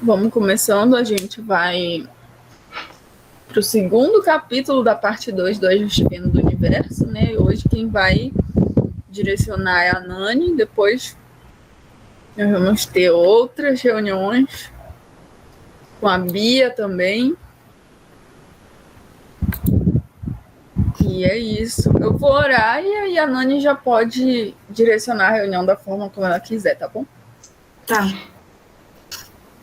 Vamos começando, a gente vai para o segundo capítulo da parte 2 do Justificando do Universo, né? Hoje quem vai direcionar é a Nani, depois nós vamos ter outras reuniões com a Bia também. E é isso. Eu vou orar e aí a Nani já pode direcionar a reunião da forma como ela quiser, tá bom? Tá.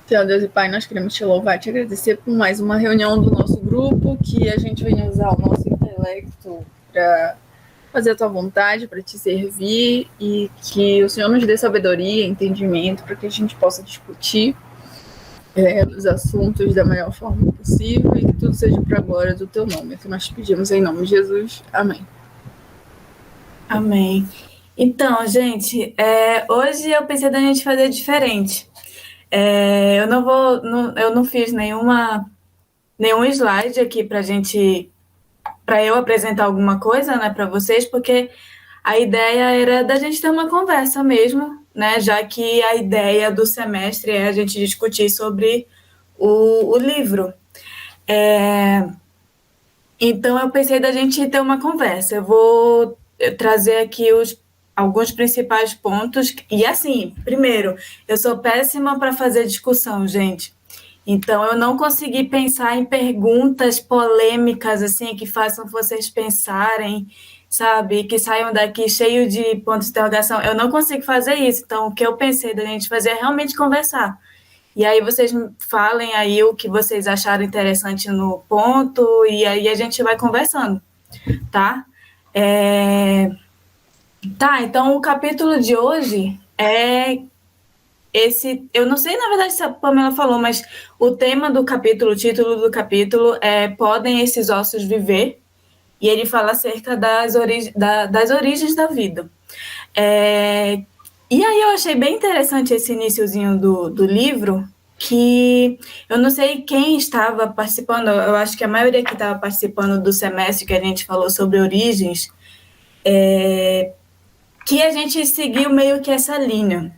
Senhor Deus e Pai, nós queremos te louvar e te agradecer por mais uma reunião do nosso grupo, que a gente venha usar o nosso intelecto para fazer a tua vontade, para te servir, e que o Senhor nos dê sabedoria, entendimento, para que a gente possa discutir os assuntos da melhor forma possível e que tudo seja para a glória do teu nome. É que nós pedimos em nome de Jesus. Amém. Amém. Então, gente, hoje eu pensei da gente fazer diferente. Eu não fiz nenhum slide aqui para eu apresentar alguma coisa, né, para vocês, porque a ideia era da gente ter uma conversa mesmo, né, já que a ideia do semestre é a gente discutir sobre o livro. Então, eu pensei da gente ter uma conversa. Eu vou trazer aqui alguns principais pontos. E, assim, primeiro, eu sou péssima para fazer discussão, gente. Então, eu não consegui pensar em perguntas polêmicas, assim, que façam vocês pensarem, sabe? Que saiam daqui cheio de pontos de interrogação. Eu não consigo fazer isso. Então, o que eu pensei da gente fazer é realmente conversar. E aí vocês falem aí o que vocês acharam interessante no ponto, e aí a gente vai conversando, tá? Tá, então o capítulo de hoje é esse. Eu não sei, na verdade, se a Pamela falou, mas o tema do capítulo, o título do capítulo é Podem esses ossos viver? E ele fala acerca das origens da vida. E aí eu achei bem interessante esse iniciozinho do livro, que eu não sei quem estava participando, eu acho que a maioria que estava participando do semestre que a gente falou sobre origens, que a gente seguiu meio que essa linha,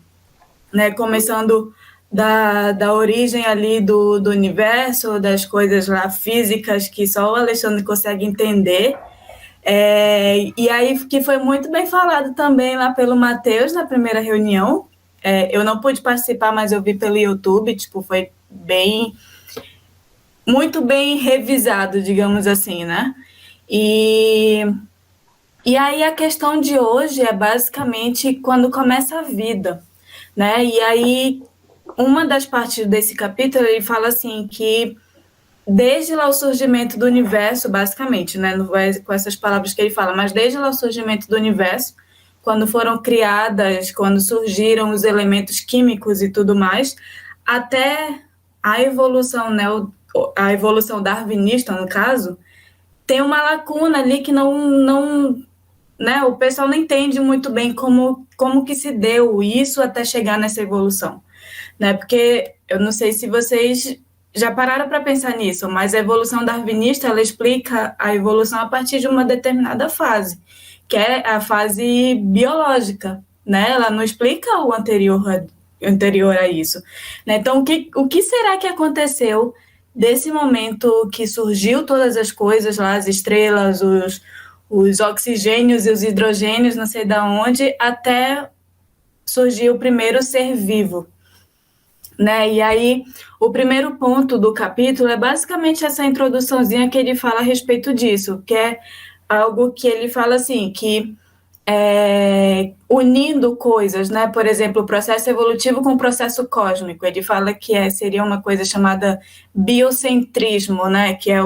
né? Começando da origem ali do universo, das coisas lá físicas que só o Alexandre consegue entender. E aí que foi muito bem falado também lá pelo Matheus na primeira reunião. Eu não pude participar, mas eu vi pelo YouTube, tipo, foi muito bem revisado, digamos assim, né? E aí a questão de hoje é basicamente quando começa a vida, né? E aí uma das partes desse capítulo ele fala assim que desde lá o surgimento do universo, basicamente, né? Não vai com essas palavras que ele fala, mas desde lá o surgimento do universo, quando foram criadas, quando surgiram os elementos químicos e tudo mais, até a evolução, né? A evolução darwinista, no caso, tem uma lacuna ali que não, né? O pessoal não entende muito bem como que se deu isso até chegar nessa evolução, né? Porque eu não sei se vocês já pararam para pensar nisso, mas a evolução darwinista ela explica a evolução a partir de uma determinada fase, que é a fase biológica, né? Ela não explica o anterior a isso, né? Então, o que será que aconteceu desse momento que surgiu todas as coisas lá, as estrelas, os oxigênios e os hidrogênios, não sei de onde, até surgir o primeiro ser vivo, né? E aí, o primeiro ponto do capítulo é basicamente essa introduçãozinha que ele fala a respeito disso, que é algo que ele fala assim, que unindo coisas, né? Por exemplo, o processo evolutivo com o processo cósmico. Ele fala que seria uma coisa chamada biocentrismo, né? Que é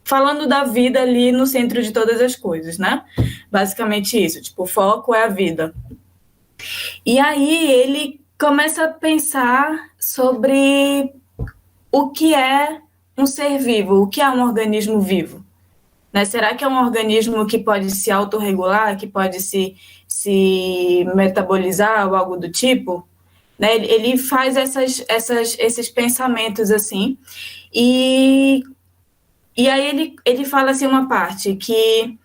falando da vida ali no centro de todas as coisas, né? Basicamente isso, tipo, o foco é a vida. E aí ele começa a pensar sobre o que é um ser vivo, o que é um organismo vivo. Né? Será que é um organismo que pode se autorregular, que pode se metabolizar ou algo do tipo? Né? Ele faz esses pensamentos assim. E aí ele fala assim uma parte que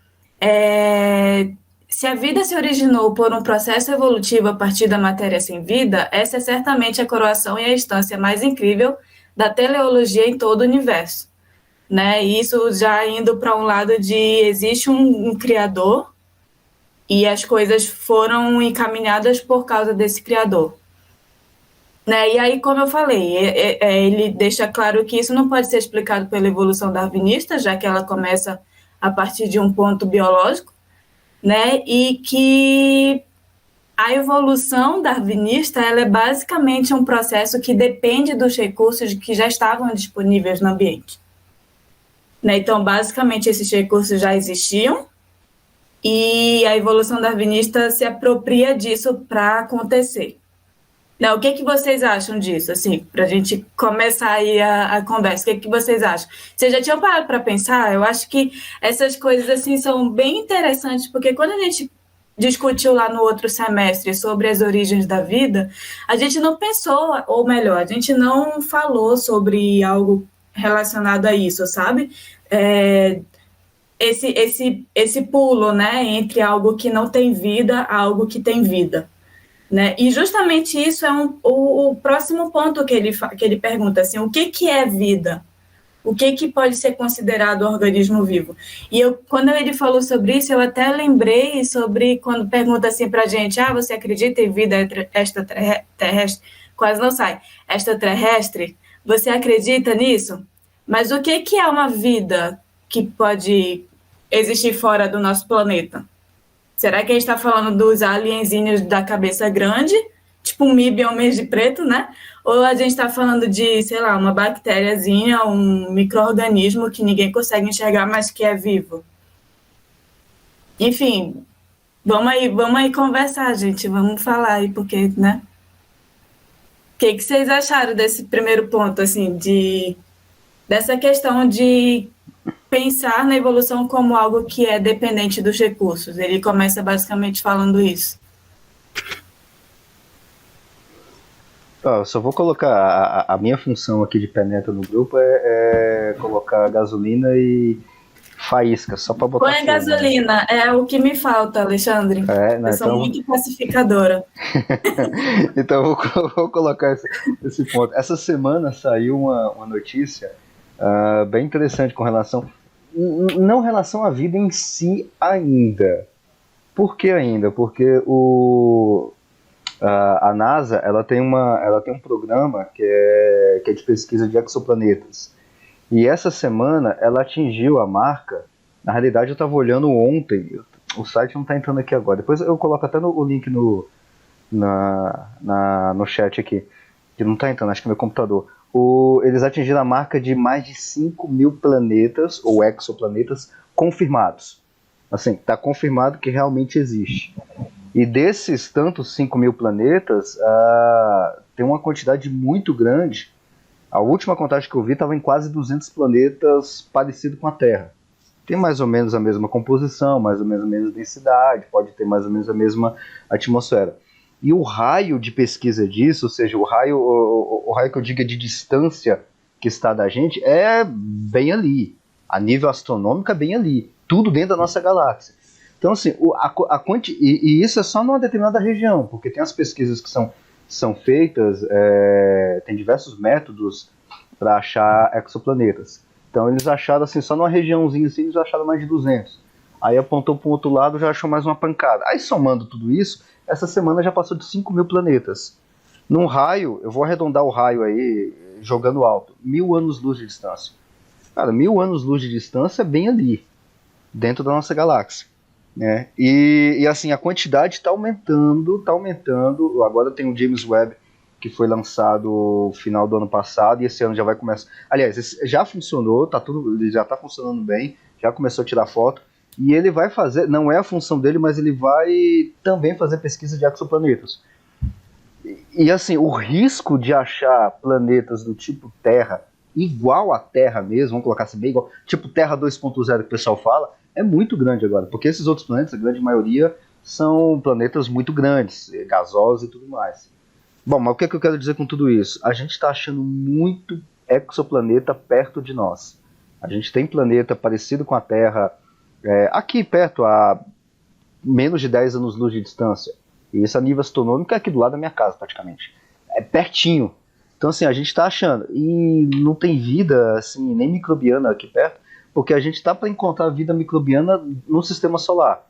Se a vida se originou por um processo evolutivo a partir da matéria sem vida, essa é certamente a coroação e a instância mais incrível da teleologia em todo o universo, né? E isso já indo para um lado de existe um criador e as coisas foram encaminhadas por causa desse criador. Né? E aí, como eu falei, ele deixa claro que isso não pode ser explicado pela evolução darwinista, já que ela começa a partir de um ponto biológico, né? E que a evolução darwinista ela é basicamente um processo que depende dos recursos que já estavam disponíveis no ambiente. Né? Então, basicamente, esses recursos já existiam e a evolução darwinista se apropria disso para acontecer. Não, o que vocês acham disso, assim, para a gente começar aí a conversa? O que vocês acham? Vocês já tinham parado para pensar? Eu acho que essas coisas, assim, são bem interessantes, porque quando a gente discutiu lá no outro semestre sobre as origens da vida, a gente não pensou, ou melhor, a gente não falou sobre algo relacionado a isso, sabe? Esse pulo, né, entre algo que não tem vida a algo que tem vida. Né? E justamente isso é o próximo ponto que ele pergunta, assim, o que é vida? O que pode ser considerado organismo vivo? E quando ele falou sobre isso, eu até lembrei sobre quando pergunta assim para a gente, você acredita em vida extraterrestre? Quase não sai. Extraterrestre? Você acredita nisso? Mas o que é uma vida que pode existir fora do nosso planeta? Será que a gente está falando dos alienzinhos da cabeça grande, tipo um MIB homem de preto, né? Ou a gente está falando de, sei lá, uma bactériazinha, um micro-organismo que ninguém consegue enxergar, mas que é vivo? Enfim, vamos aí conversar, gente. Vamos falar aí, porque, né? O que vocês acharam desse primeiro ponto, assim, dessa questão de pensar na evolução como algo que é dependente dos recursos? Ele começa basicamente falando isso. Eu só vou colocar a minha função aqui de penetra no grupo é colocar gasolina e faísca, só para botar Põe a gasolina, né? É o que me falta, Alexandre. Eu sou muito pacificadora. Então eu vou colocar esse ponto. Essa semana saiu uma notícia bem interessante com relação, não relação à vida em si ainda. Por que ainda? Porque a NASA ela tem um programa que é de pesquisa de exoplanetas. E essa semana ela atingiu a marca. Na realidade eu estava olhando ontem, o site não está entrando aqui agora. Depois eu coloco até o link no chat aqui, que não está entrando, acho que é meu computador. Eles atingiram a marca de mais de 5.000 planetas ou exoplanetas confirmados. Assim, está confirmado que realmente existe. E desses tantos 5.000 planetas, tem uma quantidade muito grande. A última contagem que eu vi estava em quase 200 planetas parecidos com a Terra. Tem mais ou menos a mesma composição, mais ou menos a mesma densidade, pode ter mais ou menos a mesma atmosfera. E o raio de pesquisa disso, ou seja, o raio que eu digo é de distância que está da gente, é bem ali. A nível astronômico é bem ali. Tudo dentro da nossa galáxia. Então, assim, e isso é só numa determinada região, porque tem as pesquisas que são feitas, tem diversos métodos para achar exoplanetas. Então, eles acharam, assim, só numa regiãozinha, assim, eles acharam mais de 200. Aí apontou para o outro lado, já achou mais uma pancada. Aí, somando tudo isso, essa semana já passou de 5.000 planetas. Num raio, eu vou arredondar o raio aí, jogando alto, 1.000 anos-luz de distância. Cara, 1.000 anos-luz de distância é bem ali, dentro da nossa galáxia. Né? E assim, a quantidade está aumentando. Agora tem o James Webb, que foi lançado no final do ano passado, e esse ano já vai começar. Aliás, já funcionou, ele já está funcionando bem, já começou a tirar foto, e ele vai fazer, não é a função dele, mas ele vai também fazer pesquisa de exoplanetas. E assim, o risco de achar planetas do tipo Terra, igual à Terra mesmo, vamos colocar assim, bem igual, tipo Terra 2.0 que o pessoal fala, é muito grande agora, porque esses outros planetas, a grande maioria, são planetas muito grandes, gasosos e tudo mais. Bom, mas o que é que eu quero dizer com tudo isso? A gente está achando muito exoplaneta perto de nós. A gente tem planeta parecido com a Terra aqui perto, a menos de 10 anos-luz de distância. E esse a nível astronômico é aqui do lado da minha casa, praticamente. É pertinho. Então, assim, a gente está achando. E não tem vida, assim, nem microbiana aqui perto, porque a gente está para encontrar vida microbiana no sistema solar.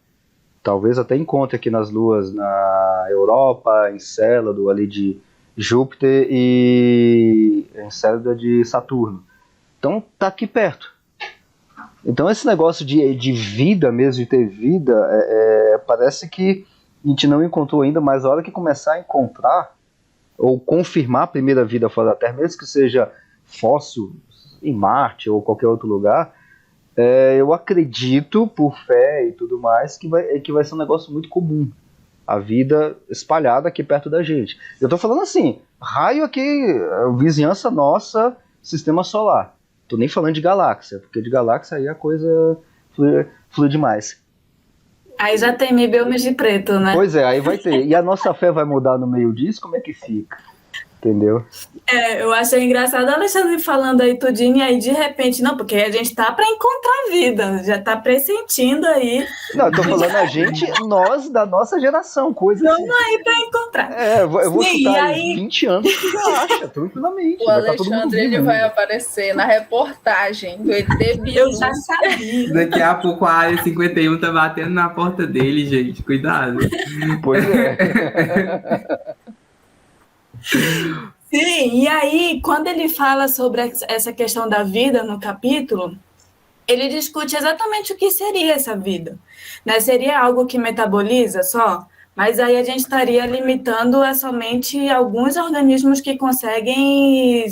Talvez até encontre aqui nas luas na Europa, Encélado, ali de Júpiter e Encélado de Saturno. Então, tá aqui perto. Então, esse negócio de vida mesmo, de ter vida, parece que a gente não encontrou ainda, mas a hora que começar a encontrar, ou confirmar a primeira vida fora da Terra, mesmo que seja fóssil em Marte ou qualquer outro lugar, eu acredito, por fé e tudo mais, que vai ser um negócio muito comum. A vida espalhada aqui perto da gente. Eu tô falando assim, raio aqui, vizinhança nossa, sistema solar. Tô nem falando de galáxia, porque de galáxia aí a coisa flui demais. Aí já tem biomas de preto, né? Pois é, aí vai ter. E a nossa fé vai mudar no meio disso? Como é que fica? Entendeu? Eu achei engraçado a Alexandre falando aí tudinho, e aí de repente, não, porque a gente tá para encontrar vida, já tá pressentindo aí. Não, eu tô falando a gente, nós da nossa geração, coisa assim. Vamos aí para encontrar. Eu vou Sim, chutar aí 20 anos, você acha, tranquilamente. O Alexandre, ele vai aparecer na reportagem do ET Bilu. Eu já sabia. Daqui a pouco a área 51 tá batendo na porta dele, gente. Cuidado. Pois é. Sim, e aí, quando ele fala sobre essa questão da vida no capítulo, ele discute exatamente o que seria essa vida. Né? Seria algo que metaboliza só? Mas aí a gente estaria limitando a somente alguns organismos que conseguem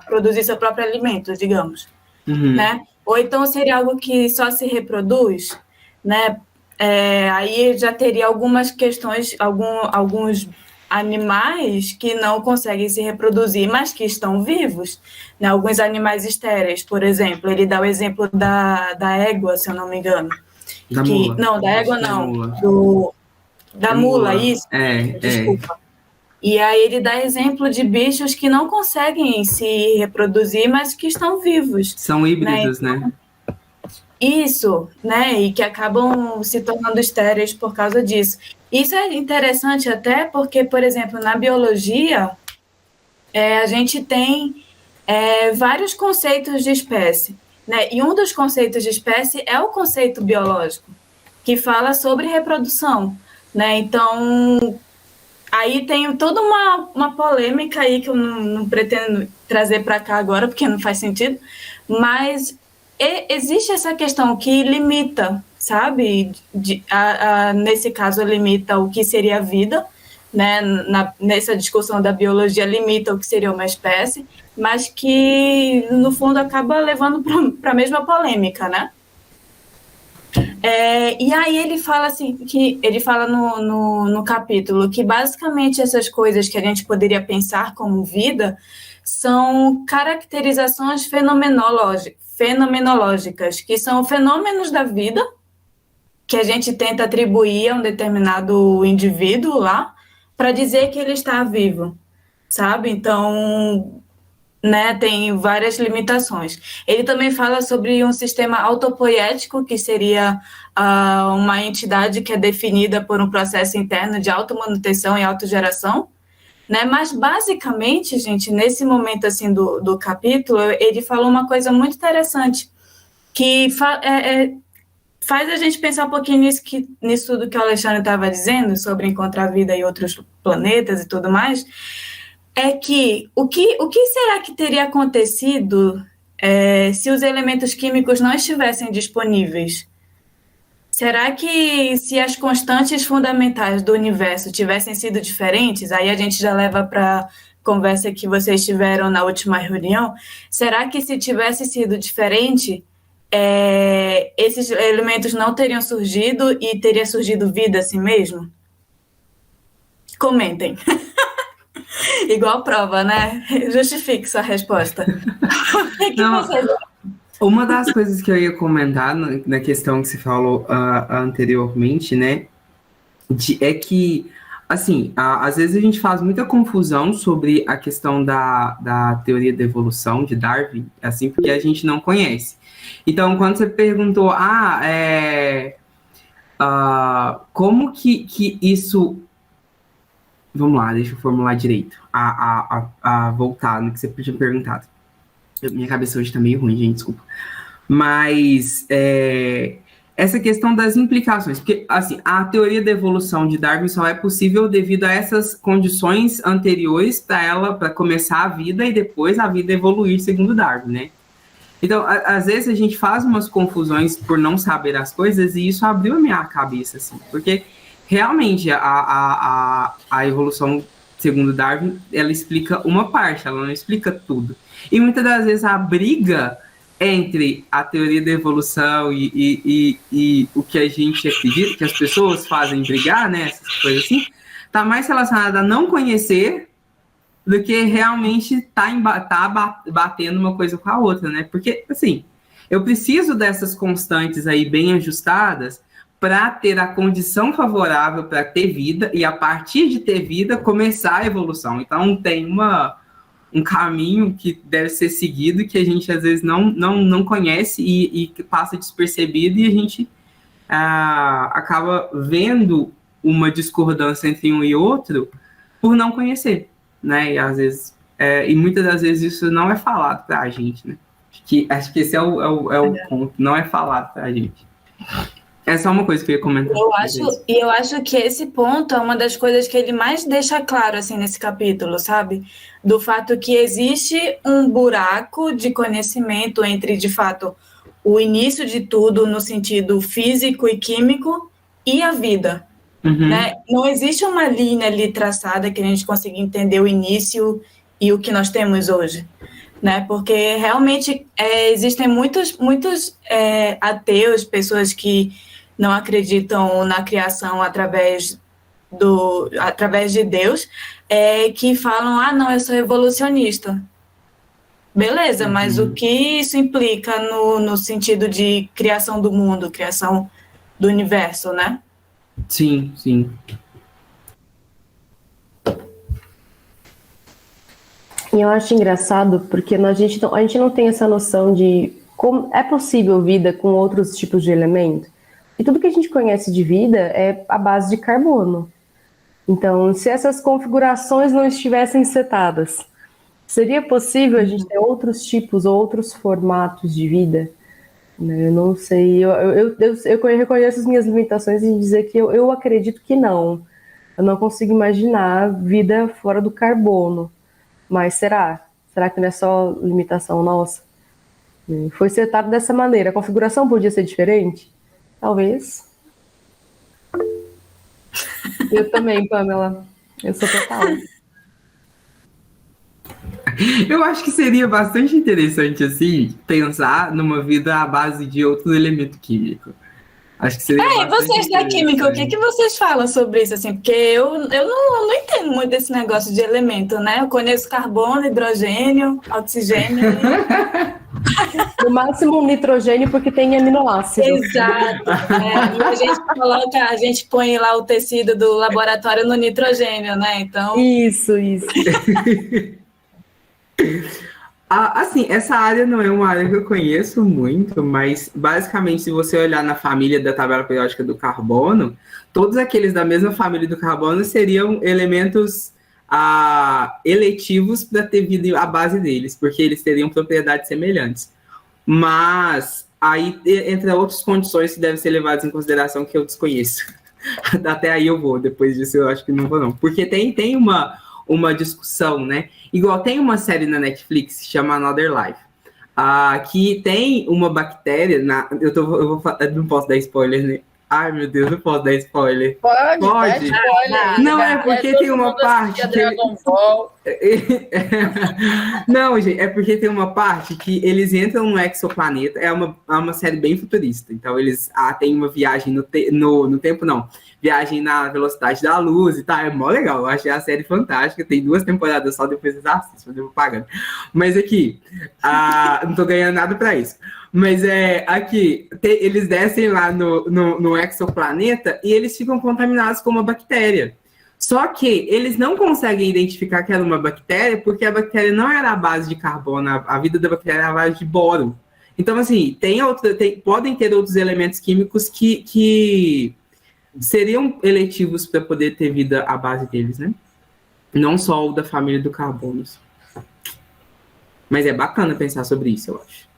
produzir seu próprio alimento, digamos. Uhum. Né? Ou então seria algo que só se reproduz, né? Aí já teria algumas questões, alguns animais que não conseguem se reproduzir, mas que estão vivos, né? Alguns animais estéreis, por exemplo. Ele dá o exemplo da égua, se eu não me engano. Mula. Não, da égua não. Mula. Da mula, isso. Desculpa. E aí ele dá exemplo de bichos que não conseguem se reproduzir, mas que estão vivos. São híbridos, né? Isso, né? E que acabam se tornando estéreis por causa disso. Isso é interessante até porque, por exemplo, na biologia, a gente tem vários conceitos de espécie, né? E um dos conceitos de espécie é o conceito biológico, que fala sobre reprodução, né? Então, aí tem toda uma polêmica aí que eu não pretendo trazer para cá agora, porque não faz sentido, mas existe essa questão que limita, sabe? Nesse caso, limita o que seria a vida, né? Nessa discussão da biologia, limita o que seria uma espécie, mas que, no fundo, acaba levando para a mesma polêmica, né? E aí ele fala assim, que ele fala no capítulo que basicamente essas coisas que a gente poderia pensar como vida são caracterizações fenomenológicas, que são fenômenos da vida que a gente tenta atribuir a um determinado indivíduo lá para dizer que ele está vivo, sabe? Então, né, tem várias limitações. Ele também fala sobre um sistema autopoético, que seria uma entidade que é definida por um processo interno de automanutenção e autogeração, né? Mas, basicamente, gente, nesse momento assim, do capítulo, ele falou uma coisa muito interessante, que faz a gente pensar um pouquinho nisso tudo que o Alexandre estava dizendo, sobre encontrar vida em outros planetas e tudo mais, é que o que será que teria acontecido se os elementos químicos não estivessem disponíveis? Será que se as constantes fundamentais do universo tivessem sido diferentes, aí a gente já leva para a conversa que vocês tiveram na última reunião, será que se tivesse sido diferente, esses elementos não teriam surgido e teria surgido vida assim mesmo? Comentem. Igual prova, né? Justifique sua resposta. O que vocês... Uma das coisas que eu ia comentar na questão que você falou anteriormente, né, é que, assim, às vezes a gente faz muita confusão sobre a questão da teoria da evolução de Darwin, assim, porque a gente não conhece. Então, quando você perguntou, como que isso... Vamos lá, deixa eu formular direito, a voltar no que você tinha perguntado. Minha cabeça hoje tá meio ruim, gente, desculpa. Mas essa questão das implicações, porque assim, a teoria da evolução de Darwin só é possível devido a essas condições anteriores para começar a vida e depois a vida evoluir segundo Darwin, né? Então, às vezes a gente faz umas confusões por não saber as coisas e isso abriu a minha cabeça, assim, porque realmente a evolução segundo Darwin, ela explica uma parte, ela não explica tudo. E muitas das vezes a briga entre a teoria da evolução e o que a gente acredita, que as pessoas fazem brigar, né, essas coisas assim, tá mais relacionada a não conhecer do que realmente tá batendo uma coisa com a outra, né? Porque, assim, eu preciso dessas constantes aí bem ajustadas para ter a condição favorável para ter vida e, a partir de ter vida, começar a evolução. Então, tem um caminho que deve ser seguido que a gente, às vezes, não conhece e passa despercebido e a gente acaba vendo uma discordância entre um e outro por não conhecer, né? E, às vezes, e muitas das vezes isso não é falado para a gente, né? Acho que esse é o ponto, não é falado para a gente. É só uma coisa que eu ia comentar. Eu acho que esse ponto é uma das coisas que ele mais deixa claro, assim, nesse capítulo, sabe? Do fato que existe um buraco de conhecimento entre, de fato, o início de tudo no sentido físico e químico e a vida, né? Não existe uma linha ali traçada que a gente consiga entender o início e o que nós temos hoje, né? Porque realmente existem muitos ateus, pessoas que não acreditam na criação através de Deus, que falam, não, eu sou evolucionista. Beleza, mas o que isso implica no sentido de criação do mundo, criação do universo, né? Sim, sim. E eu acho engraçado porque a gente não tem essa noção de como é possível vida com outros tipos de elemento. E tudo que a gente conhece de vida é a base de carbono. Então, se essas configurações não estivessem setadas, seria possível a gente ter outros tipos, outros formatos de vida? Eu não sei, eu reconheço as minhas limitações em dizer que eu acredito que não. Eu não consigo imaginar vida fora do carbono. Mas será? Será que não é só limitação nossa? Foi setado dessa maneira. A configuração podia ser diferente? Talvez. Eu também, Pamela. Eu sou total. Eu acho que seria bastante interessante, assim, pensar numa vida à base de outro elemento químico. Acho que seria e vocês da química, o que vocês falam sobre isso, assim? Porque eu não entendo muito desse negócio de elemento, né? Eu conheço carbono, hidrogênio, oxigênio. No máximo nitrogênio, porque tem aminoácido. Exato. E a gente põe lá o tecido do laboratório no nitrogênio, né? Então... Isso. Assim, essa área não é uma área que eu conheço muito, mas basicamente, se você olhar na família da tabela periódica do carbono, todos aqueles da mesma família do carbono seriam elementos eletivos para ter vida à base deles, porque eles teriam propriedades semelhantes. Mas aí entra outras condições que devem ser levadas em consideração que eu desconheço. Até aí eu vou, depois disso eu acho que não vou não. Porque tem uma discussão, né? Igual tem uma série na Netflix que chama Another Life, que tem uma bactéria, não posso dar spoiler, né? Ai, meu Deus, não posso dar spoiler. Pode? Não, é porque tem uma parte que... Não, gente, é porque tem uma parte que eles entram no exoplaneta, é uma série bem futurista, então eles têm uma viagem no tempo, não, viagem na velocidade da luz e tal, é mó legal, eu achei a série fantástica, tem 2 temporadas só, depois vocês assistem, eu vou pagando. Mas aqui, não tô ganhando nada pra isso. Mas aqui, eles descem lá no exoplaneta e eles ficam contaminados com uma bactéria. Só que eles não conseguem identificar que era uma bactéria porque a bactéria não era a base de carbono, a vida da bactéria era a base de boro. Então, assim, podem ter outros elementos químicos que seriam eletivos para poder ter vida à base deles, né? Não só o da família do carbono. Mas é bacana pensar sobre isso, eu acho.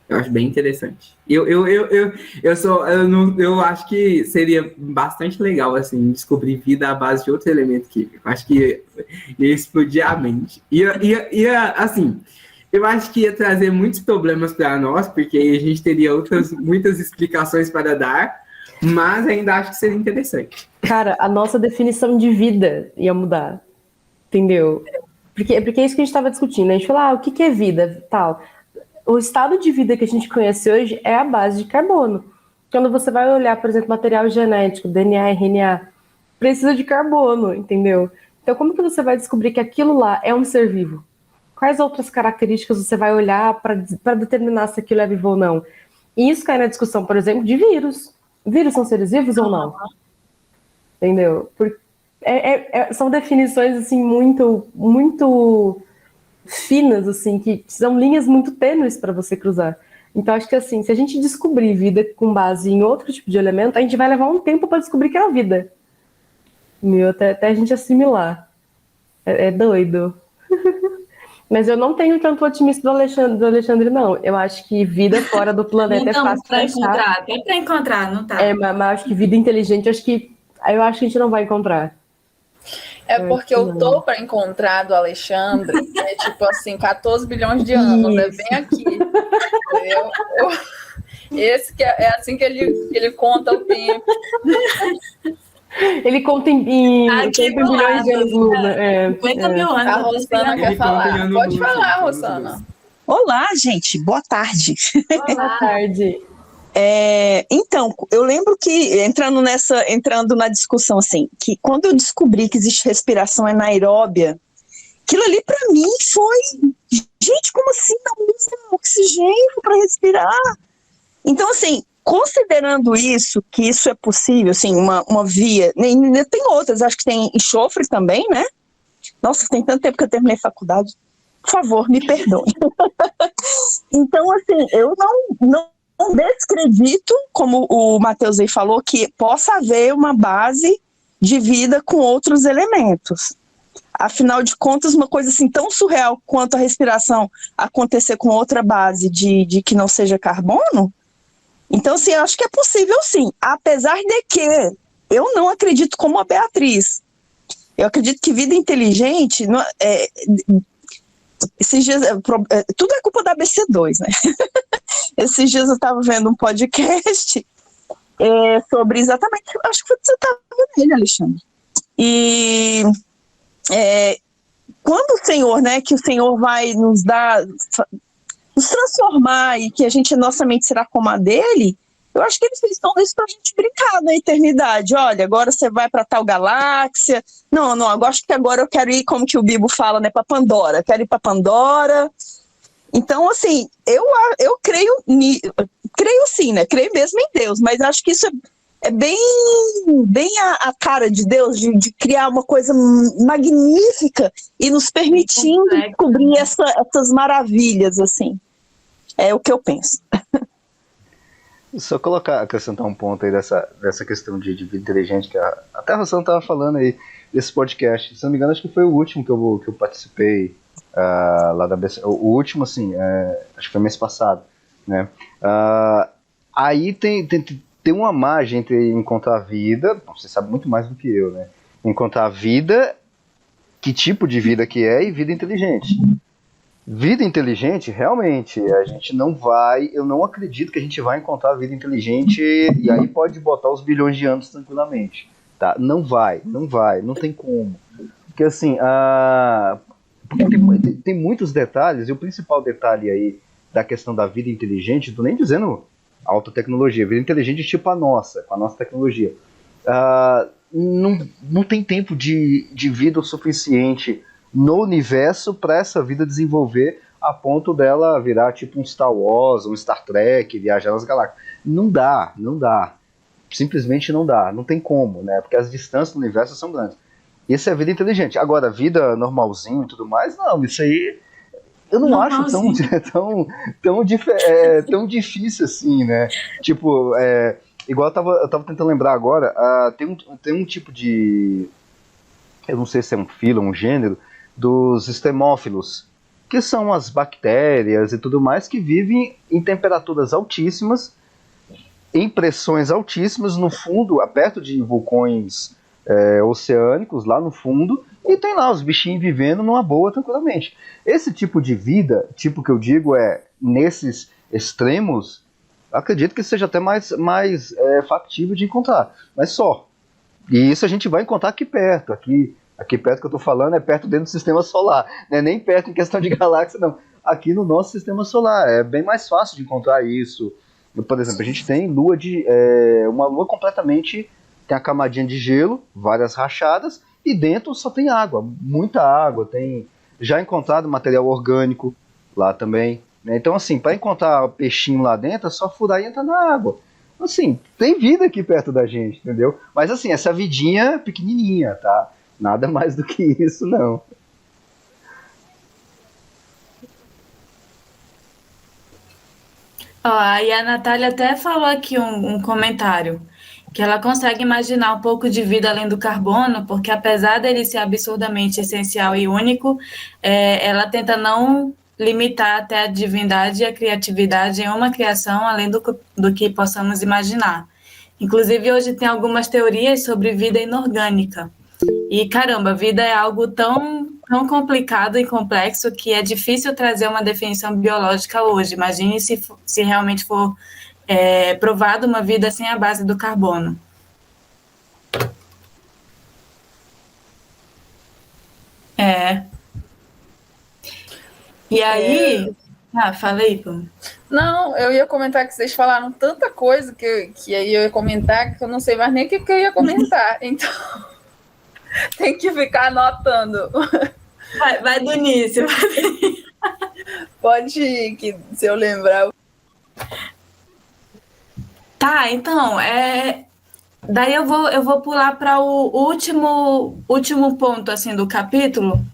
Eu acho bem interessante. Eu acho que seria bastante legal, assim, descobrir vida à base de outro elemento químico. Acho que ia explodir a mente. Assim, eu acho que ia trazer muitos problemas para nós, porque aí a gente teria muitas explicações para dar, mas ainda acho que seria interessante. Cara, a nossa definição de vida ia mudar, entendeu? Porque é isso que a gente estava discutindo. A gente falou, o que é vida, tal. O estado de vida que a gente conhece hoje é a base de carbono. Quando você vai olhar, por exemplo, material genético, DNA, RNA, precisa de carbono, entendeu? Então, como que você vai descobrir que aquilo lá é um ser vivo? Quais outras características você vai olhar para determinar se aquilo é vivo ou não? E isso cai na discussão, por exemplo, de vírus. Vírus são seres vivos ou não? Entendeu? São definições assim muito finas, assim, que são linhas muito tênues para você cruzar. Então, acho que assim, se a gente descobrir vida com base em outro tipo de elemento, a gente vai levar um tempo para descobrir que é a vida. Até a gente assimilar. É doido. Mas eu não tenho tanto otimismo do Alexandre, não. Eu acho que vida fora do planeta é fácil para de encontrar. Até para encontrar, não tá? Mas acho que vida inteligente, eu acho que a gente não vai encontrar. É porque eu tô para encontrar do Alexandre, é tipo assim, 14 bilhões de anos, é bem aqui. Esse que é assim que ele conta o tempo. Ele conta em bilhões de anos, Luna. 50 mil anos. A Rosana quer falar. Pode falar, Rosana. Olá, gente. Boa tarde. Boa tarde. Então, eu lembro que, entrando na discussão, assim, que quando eu descobri que existe respiração anaeróbia, aquilo ali para mim foi, gente, como assim não usa oxigênio para respirar? Então, assim, considerando isso, que isso é possível, assim, uma via, tem outras, acho que tem enxofre também, né? Nossa, tem tanto tempo que eu terminei faculdade. Por favor, me perdoe. Então, assim, eu não descredito, como o Matheus aí falou, que possa haver uma base de vida com outros elementos. Afinal de contas, uma coisa assim tão surreal quanto a respiração acontecer com outra base de que não seja carbono. Então, assim, eu acho que é possível sim, apesar de que eu não acredito como a Beatriz. Eu acredito que vida inteligente, esses dias, tudo é culpa da ABC2, né? Esses dias eu estava vendo um podcast sobre exatamente, acho que você estava vendo ele, Alexandre. E quando o Senhor, né, que o Senhor vai nos transformar e que nossa mente será como a dele, eu acho que ele fez tudo isso pra gente brincar na eternidade. Olha, agora você vai para tal galáxia. Não, eu acho que agora eu quero ir, como que o Bibo fala, né, para Pandora. Quero ir para Pandora. Então, assim, eu creio sim, né? Creio mesmo em Deus, mas acho que isso é bem a cara de Deus, de criar uma coisa magnífica e nos permitindo descobrir essas maravilhas, assim. É o que eu penso. Só acrescentar um ponto aí dessa questão de vida inteligente, que até a Rosana estava falando aí desse podcast. Se não me engano, acho que foi o último que eu participei lá da BC. O último, assim, acho que foi mês passado, né? Aí tem uma margem entre encontrar vida, você sabe muito mais do que eu, né? Encontrar vida, que tipo de vida que é, e vida inteligente. Vida inteligente, realmente, a gente não vai, eu não acredito que a gente vai encontrar vida inteligente e aí pode botar os bilhões de anos tranquilamente, tá? Não tem como. Porque assim, porque tem muitos detalhes, e o principal detalhe aí da questão da vida inteligente, tô nem dizendo alta tecnologia, vida inteligente tipo a nossa, com a nossa tecnologia. Não tem tempo de vida o suficiente no universo para essa vida desenvolver a ponto dela virar tipo um Star Wars, um Star Trek, viajar nas galáxias. Não dá. Simplesmente não dá, não tem como, né? Porque as distâncias do universo são grandes. Isso é vida inteligente. Agora, vida normalzinho e tudo mais, não, isso aí eu não acho tão difícil assim, né? Tipo, igual eu tava tentando lembrar agora, tem um tipo de, eu não sei se é um filo, um gênero, dos extremófilos, que são as bactérias e tudo mais que vivem em temperaturas altíssimas, em pressões altíssimas no fundo, perto de vulcões oceânicos, lá no fundo, e tem lá os bichinhos vivendo numa boa, tranquilamente. Esse tipo de vida, tipo que eu digo, nesses extremos, acredito que seja até mais factível de encontrar, mas só. E isso a gente vai encontrar aqui perto, aqui perto que eu estou falando é perto dentro do sistema solar, não é nem perto em questão de galáxia, não. Aqui no nosso sistema solar é bem mais fácil de encontrar isso. Por exemplo, a gente tem uma lua completamente, tem a camadinha de gelo, várias rachadas, e dentro só tem água, muita água, tem já encontrado material orgânico lá também, né? Então assim, para encontrar peixinho lá dentro é só furar e entrar na água. Assim, tem vida aqui perto da gente, entendeu? Mas assim, essa vidinha pequenininha, tá? Nada mais do que isso, não. Ó, e a Natália até falou aqui um comentário, que ela consegue imaginar um pouco de vida além do carbono, porque apesar dele ser absurdamente essencial e único, ela tenta não limitar até a divindade e a criatividade em uma criação além do que possamos imaginar. Inclusive, hoje tem algumas teorias sobre vida inorgânica. E, caramba, vida é algo tão complicado e complexo que é difícil trazer uma definição biológica hoje. Imagine se realmente for provado uma vida sem a base do carbono. E aí... fala aí, pô. Não, eu ia comentar que vocês falaram tanta coisa que aí eu ia comentar que eu não sei mais nem o que eu ia comentar. Então, tem que ficar anotando. Vai do início. Pode ir, que se eu lembrar. Tá, então, daí eu vou pular para o último ponto assim, do capítulo,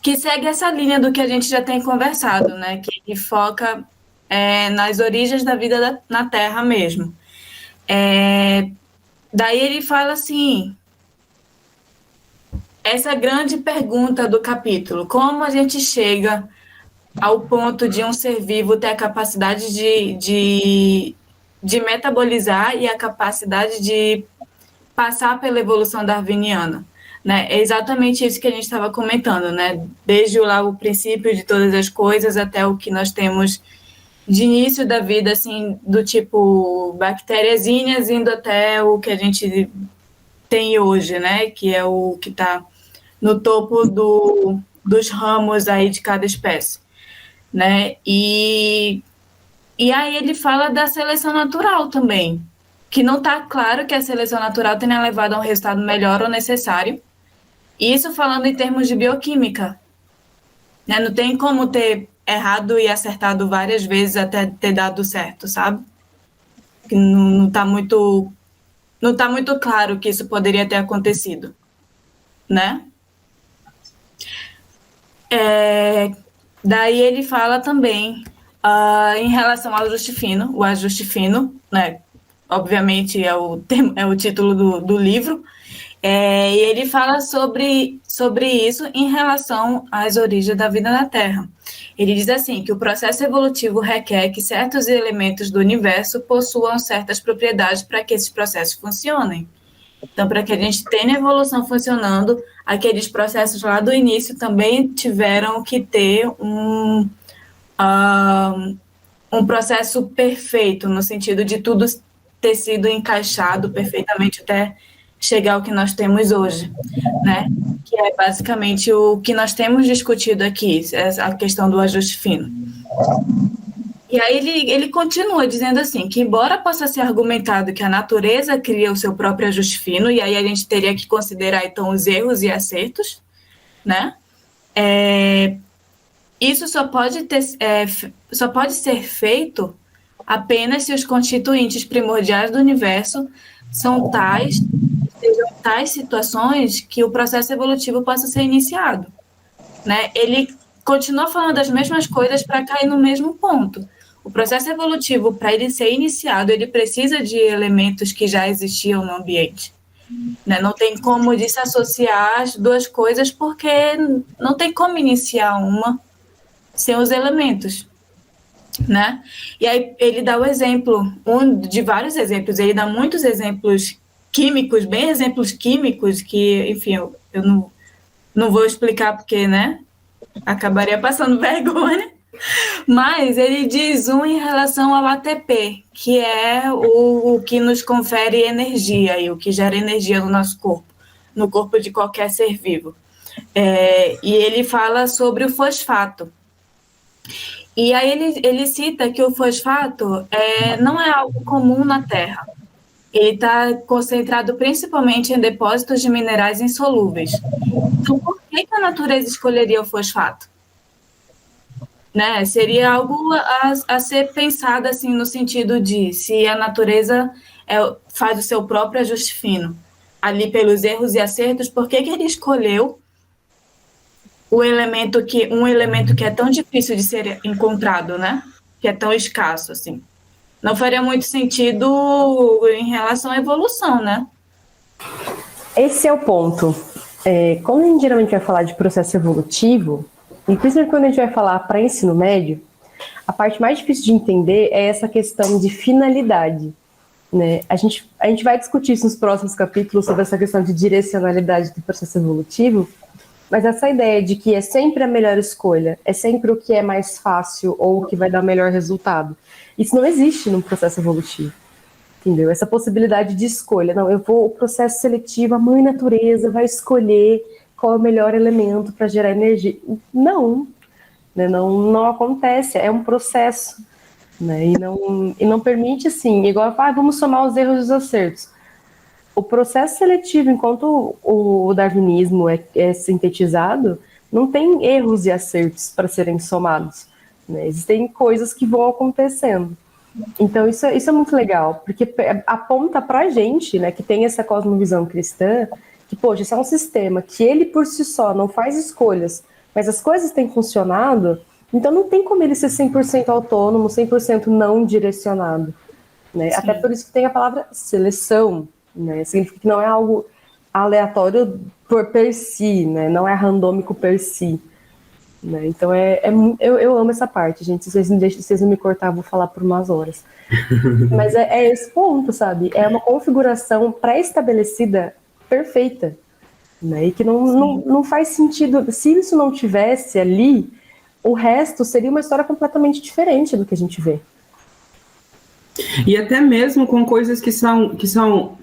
que segue essa linha do que a gente já tem conversado, né? Que foca nas origens da vida na Terra mesmo. Daí ele fala assim, essa grande pergunta do capítulo, como a gente chega ao ponto de um ser vivo ter a capacidade de metabolizar e a capacidade de passar pela evolução darwiniana, né? É exatamente isso que a gente estava comentando, né? Desde lá o princípio de todas as coisas até o que nós temos de início da vida, assim, do tipo bactériazinhas, indo até o que a gente tem hoje, né? Que é o que está no topo dos ramos aí de cada espécie, né? E aí ele fala da seleção natural também, que não está claro que a seleção natural tenha levado a um resultado melhor ou necessário. Isso falando em termos de bioquímica, né? Não tem como ter errado e acertado várias vezes até ter dado certo, sabe? Não está muito claro que isso poderia ter acontecido, né? Daí ele fala também em relação ao ajuste fino, o ajuste fino, né? Obviamente é o título do livro, e ele fala sobre isso em relação às origens da vida na Terra. Ele diz assim, que o processo evolutivo requer que certos elementos do universo possuam certas propriedades para que esses processos funcionem. Então, para que a gente tenha a evolução funcionando, aqueles processos lá do início também tiveram que ter um processo perfeito, no sentido de tudo ter sido encaixado perfeitamente até chegar ao que nós temos hoje, né? Que é basicamente o que nós temos discutido aqui, a questão do ajuste fino. E aí ele continua dizendo assim, que embora possa ser argumentado que a natureza cria o seu próprio ajuste fino, e aí a gente teria que considerar então os erros e acertos, né? Isso só pode ser feito apenas se os constituintes primordiais do universo sejam tais situações que o processo evolutivo possa ser iniciado, né? Ele continua falando das mesmas coisas para cair no mesmo ponto. O processo evolutivo, para ele ser iniciado, ele precisa de elementos que já existiam no ambiente. Né? Não tem como desassociar as duas coisas, porque não tem como iniciar uma sem os elementos. Né? E aí ele dá o exemplo, de vários exemplos, ele dá muitos exemplos químicos, bem exemplos químicos, que, enfim, eu não vou explicar porque, né, acabaria passando vergonha, mas ele diz um em relação ao ATP, que é o que nos confere energia e o que gera energia no nosso corpo, no corpo de qualquer ser vivo. E ele fala sobre o fosfato. E aí ele cita que o fosfato não é algo comum na Terra. Ele está concentrado principalmente em depósitos de minerais insolúveis. Então, por que a natureza escolheria o fosfato? Né? Seria algo a ser pensado assim, no sentido de se a natureza faz o seu próprio ajuste fino, ali pelos erros e acertos, por que ele escolheu um elemento que é tão difícil de ser encontrado, né? Que é tão escasso, assim. Não faria muito sentido em relação à evolução, né? Esse é o ponto. Quando a gente geralmente vai falar de processo evolutivo, e principalmente quando a gente vai falar para ensino médio, a parte mais difícil de entender é essa questão de finalidade. Né? A gente vai discutir isso nos próximos capítulos, sobre essa questão de direcionalidade do processo evolutivo, mas essa ideia de que é sempre a melhor escolha, é sempre o que é mais fácil ou o que vai dar o melhor resultado, isso não existe no processo evolutivo, entendeu? Essa possibilidade de escolha, não, o processo seletivo, a mãe natureza vai escolher qual é o melhor elemento para gerar energia. Não, né? Não acontece, é um processo, né? E não permite, assim, igual, vamos somar os erros e os acertos. O processo seletivo, enquanto o darwinismo é sintetizado, não tem erros e acertos para serem somados. Né? Existem coisas que vão acontecendo. Então, isso é muito legal, porque aponta para a gente, né, que tem essa cosmovisão cristã, que, poxa, isso é um sistema que ele por si só não faz escolhas, mas as coisas têm funcionado, então não tem como ele ser 100% autônomo, 100% não direcionado. Né? Até por isso que tem a palavra seleção. Né? Significa que não é algo aleatório per si, né? Não é randômico per si. Né? Então eu amo essa parte, gente. Se vocês não me cortar, eu vou falar por umas horas. Mas é esse ponto, sabe? É uma configuração pré-estabelecida perfeita. Né? E que não faz sentido. Se isso não tivesse ali, o resto seria uma história completamente diferente do que a gente vê. E até mesmo com coisas que são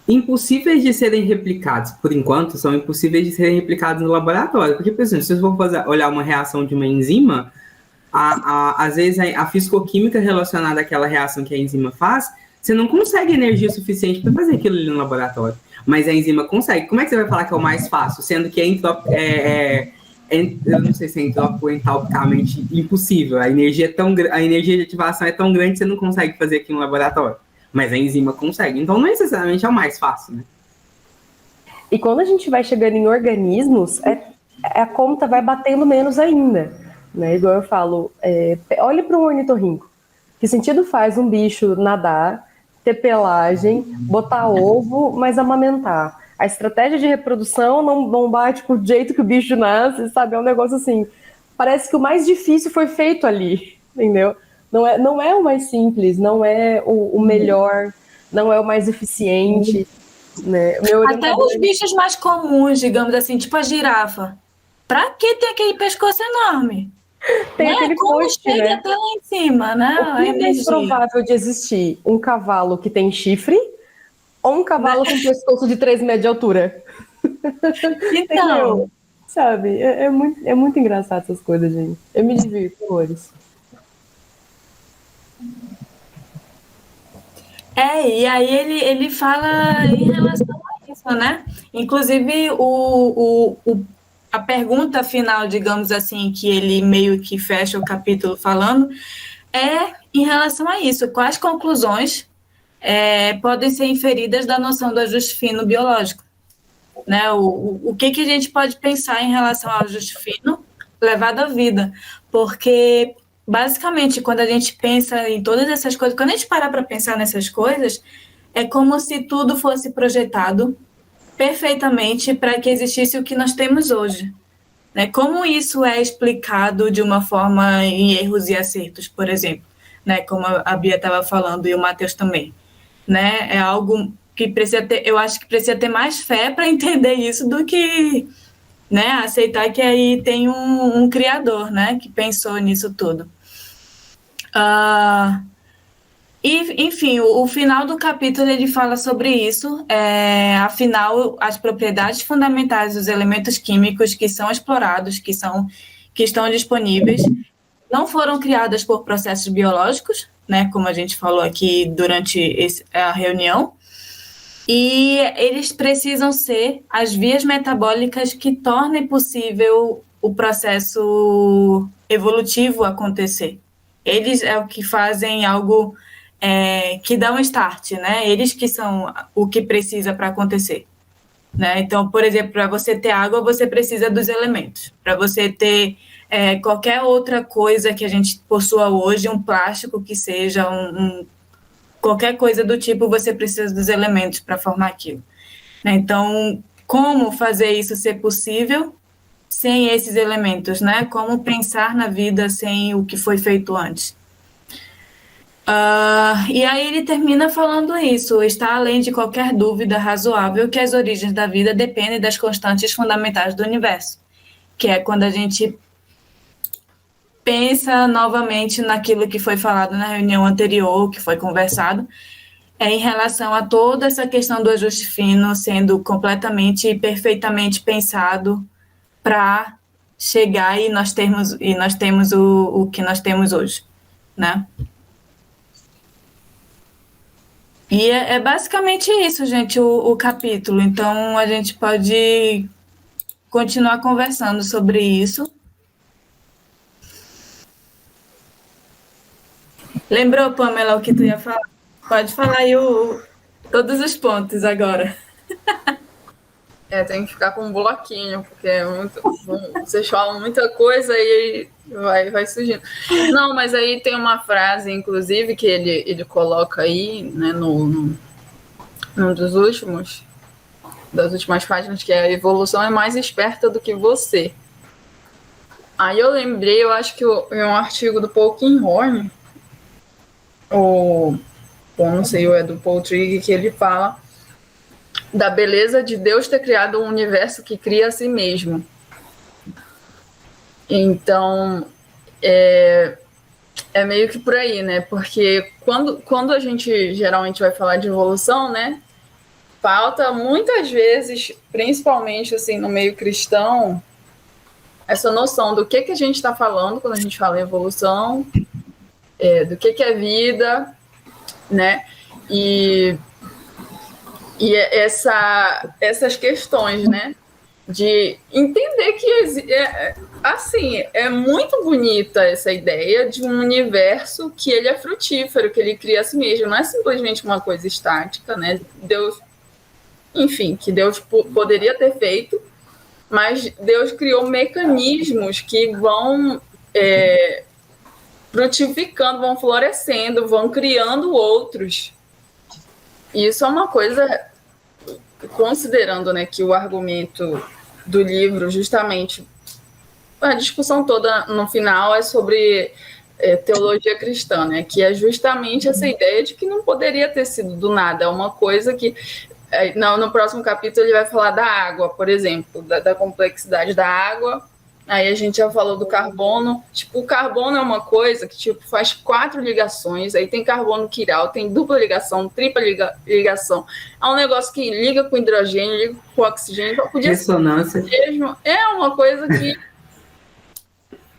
impossíveis de serem replicados, por enquanto, são impossíveis de serem replicados no laboratório. Porque, por exemplo, se vocês for olhar uma reação de uma enzima, às vezes a fisicoquímica relacionada àquela reação que a enzima faz, você não consegue energia suficiente para fazer aquilo ali no laboratório. Mas a enzima consegue. Como é que você vai falar que é o mais fácil? Sendo que eu não sei se é entrópico ou entalpicamente impossível. A energia de ativação é tão grande que você não consegue fazer aqui no laboratório. Mas a enzima consegue. Então, não necessariamente é o mais fácil, né? E quando a gente vai chegando em organismos, a conta vai batendo menos ainda. Né? Igual eu falo, olhe para um ornitorrinco. Que sentido faz um bicho nadar, ter pelagem, botar ovo, mas amamentar? A estratégia de reprodução não bate com o jeito que o bicho nasce, sabe? É um negócio assim. Parece que o mais difícil foi feito ali, entendeu? Não é o mais simples, não é o melhor, não é o mais eficiente. Né? Até os bichos mais comuns, digamos assim, tipo a girafa. Pra que tem aquele pescoço enorme? Tem aquele como poste, chega né? até lá em cima, né? O que é mais provável de existir? Um cavalo que tem chifre ou um cavalo com pescoço de 3 metros de altura? Então, sabe? É muito engraçado essas coisas, gente. Eu me divirto com horrores. e aí ele fala em relação a isso, né? Inclusive, a pergunta final, digamos assim, que ele meio que fecha o capítulo falando, é em relação a isso. Quais conclusões podem ser inferidas da noção do ajuste fino biológico? Né? O que a gente pode pensar em relação ao ajuste fino levado à vida? Porque basicamente, quando a gente pensa em todas essas coisas, quando a gente parar para pensar nessas coisas, é como se tudo fosse projetado perfeitamente para que existisse o que nós temos hoje. Né? Como isso é explicado de uma forma em erros e acertos, por exemplo, né? Como a Bia estava falando e o Matheus também. Né? É algo que precisa ter, eu acho que precisa ter mais fé para entender isso do que, né, aceitar que aí tem um criador, né, que pensou nisso tudo. E, enfim, o final do capítulo ele fala sobre isso. Afinal, as propriedades fundamentais dos elementos químicos que são explorados, que estão disponíveis, não foram criadas por processos biológicos, né, como a gente falou aqui durante a reunião, e eles precisam ser as vias metabólicas que tornem possível o processo evolutivo acontecer. Eles é o que fazem algo que dá um start, né? Eles que são o que precisa para acontecer. Né? Então, por exemplo, para você ter água, você precisa dos elementos. Para você ter qualquer outra coisa que a gente possua hoje, um plástico que seja, qualquer coisa do tipo, você precisa dos elementos para formar aquilo. Né? Então, como fazer isso ser possível sem esses elementos? Né? Como pensar na vida sem o que foi feito antes? E aí ele termina falando isso: está além de qualquer dúvida razoável que as origens da vida dependem das constantes fundamentais do universo, que é quando a gente pensa novamente naquilo que foi falado na reunião anterior, que foi conversado, em relação a toda essa questão do ajuste fino sendo completamente e perfeitamente pensado para chegar e nós temos o que nós temos hoje, né? E é basicamente isso, gente, o capítulo. Então, a gente pode continuar conversando sobre isso. Lembrou, Pamela, o que tu ia falar? Pode falar aí todos os pontos agora. Tem que ficar com um bloquinho, porque vocês falam muita coisa e vai surgindo. Não, mas aí tem uma frase, inclusive, que ele coloca aí, né, num das últimas páginas, que é: a evolução é mais esperta do que você. Aí eu lembrei, eu acho que em um artigo do Paul Kinghorn, não sei, é do Paul Trigg, que ele fala da beleza de Deus ter criado um universo que cria a si mesmo. Então, é meio que por aí, né? Porque quando a gente geralmente vai falar de evolução, né, falta muitas vezes, principalmente assim no meio cristão, essa noção do que a gente está falando quando a gente fala em evolução, do que é vida, né? E essas questões, né, de entender que é muito bonita essa ideia de um universo que ele é frutífero, que ele cria a si mesmo, não é simplesmente uma coisa estática, né? Deus, enfim, que Deus poderia ter feito, mas Deus criou mecanismos que vão frutificando, vão florescendo, vão criando outros. E isso é uma coisa, considerando, né, que o argumento do livro, justamente, a discussão toda no final é sobre teologia cristã, né, que é justamente essa ideia de que não poderia ter sido do nada. É uma coisa que, no próximo capítulo, ele vai falar da água, por exemplo, da complexidade da água. Aí a gente já falou do carbono. Tipo, o carbono é uma coisa que faz 4 ligações. Aí tem carbono quiral, tem dupla ligação, tripla ligação. É um negócio que liga com hidrogênio, liga com oxigênio. Ressonância. Mesmo. É uma coisa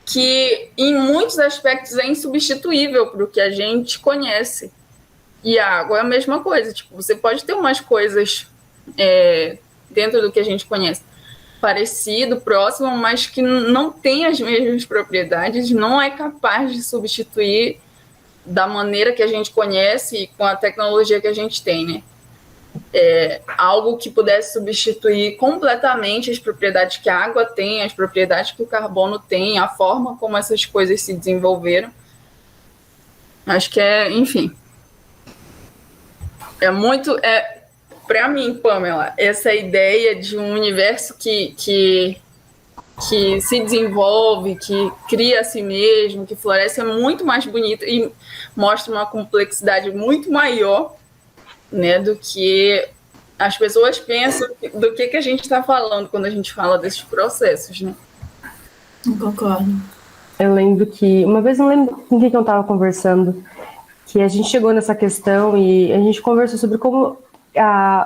que em muitos aspectos é insubstituível para o que a gente conhece. E a água é a mesma coisa. Tipo, você pode ter umas coisas dentro do que a gente conhece, parecido, próximo, mas que não tem as mesmas propriedades, não é capaz de substituir da maneira que a gente conhece e com a tecnologia que a gente tem, né? algo que pudesse substituir completamente as propriedades que a água tem, as propriedades que o carbono tem, a forma como essas coisas se desenvolveram. Acho que enfim, para mim, Pamela, essa ideia de um universo que se desenvolve, que cria a si mesmo, que floresce, é muito mais bonita e mostra uma complexidade muito maior, né, do que as pessoas pensam, do que a gente está falando quando a gente fala desses processos, né? Concordo. Eu lembro que, uma vez, não lembro com quem que eu estava conversando, que a gente chegou nessa questão e a gente conversou sobre como